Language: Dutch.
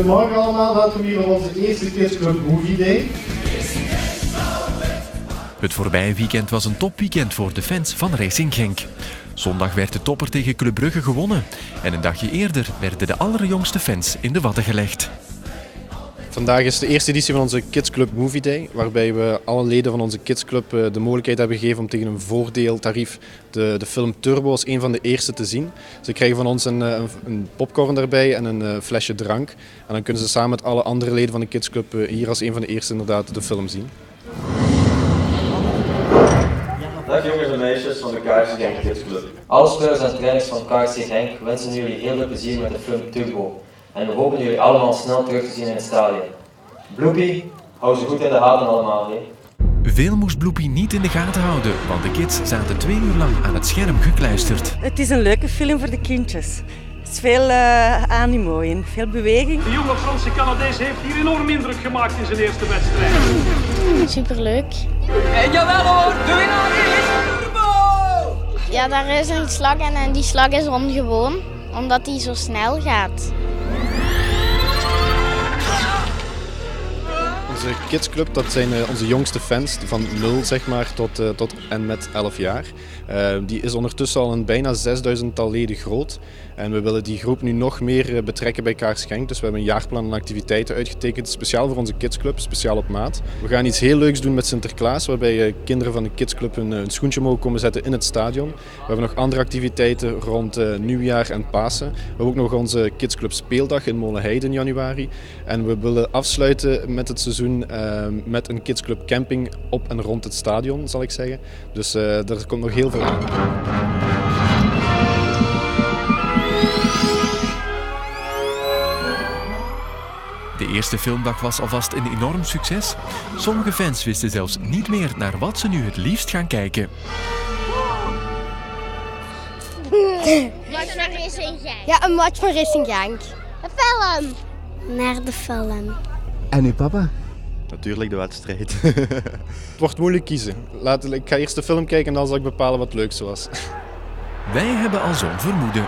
Goedemorgen allemaal, welkom hier op onze eerste Kids Club Movie Day. Het voorbije weekend was een topweekend voor de fans van Racing Genk. Zondag werd de topper tegen Club Brugge gewonnen. En een dagje eerder werden de allerjongste fans in de watten gelegd. Vandaag is de eerste editie van onze Kids Club Movie Day, waarbij we alle leden van onze Kids Club de mogelijkheid hebben gegeven om tegen een voordeeltarief de film Turbo als een van de eerste te zien. Ze krijgen van ons een popcorn daarbij en een flesje drank. En dan kunnen ze samen met alle andere leden van de Kids Club hier als een van de eerste inderdaad de film zien. Dag jongens en meisjes van de KRC Genk Kids Club. Alle spelers en trainers van KRC Genk wensen jullie heel veel plezier met de film Turbo. En we hopen jullie allemaal snel terug te zien in het stadion. Bloopy, hou ze goed in de gaten allemaal. Hè. Veel moest Bloopy niet in de gaten houden, want de kids zaten 2 uur lang aan het scherm gekluisterd. Het is een leuke film voor de kindjes. Er is veel animo in, veel beweging. De jonge Franse Canadees heeft hier enorm indruk gemaakt in zijn eerste wedstrijd. Superleuk. En jawel hoor, de winnaar is Turbo! Ja, daar is een slag en die slag is ongewoon, omdat die zo snel gaat. Onze Kids Club, dat zijn onze jongste fans, van 0 zeg maar tot en met 11 jaar. Die is ondertussen al een bijna 6000-tal leden groot. En we willen die groep nu nog meer betrekken bij KRC Genk. Dus we hebben een jaarplan aan activiteiten uitgetekend, speciaal voor onze Kids Club, speciaal op maat. We gaan iets heel leuks doen met Sinterklaas, waarbij kinderen van de Kids Club een schoentje mogen komen zetten in het stadion. We hebben nog andere activiteiten rond nieuwjaar en Pasen. We hebben ook nog onze Kids Club speeldag in Molenheide in januari. En we willen afsluiten met het seizoen met een Kids Club camping op en rond het stadion, zal ik zeggen. Dus er komt nog heel veel aan. De eerste filmdag was alvast een enorm succes. Sommige fans wisten zelfs niet meer naar wat ze nu het liefst gaan kijken. Match van Racing Genk. Ja, een match van Racing Genk. Een film. Naar de film. En uw papa? Natuurlijk de wedstrijd. Het wordt moeilijk kiezen. Ik ga eerst de film kijken en dan zal ik bepalen wat het leukste was. Wij hebben al zo'n vermoeden.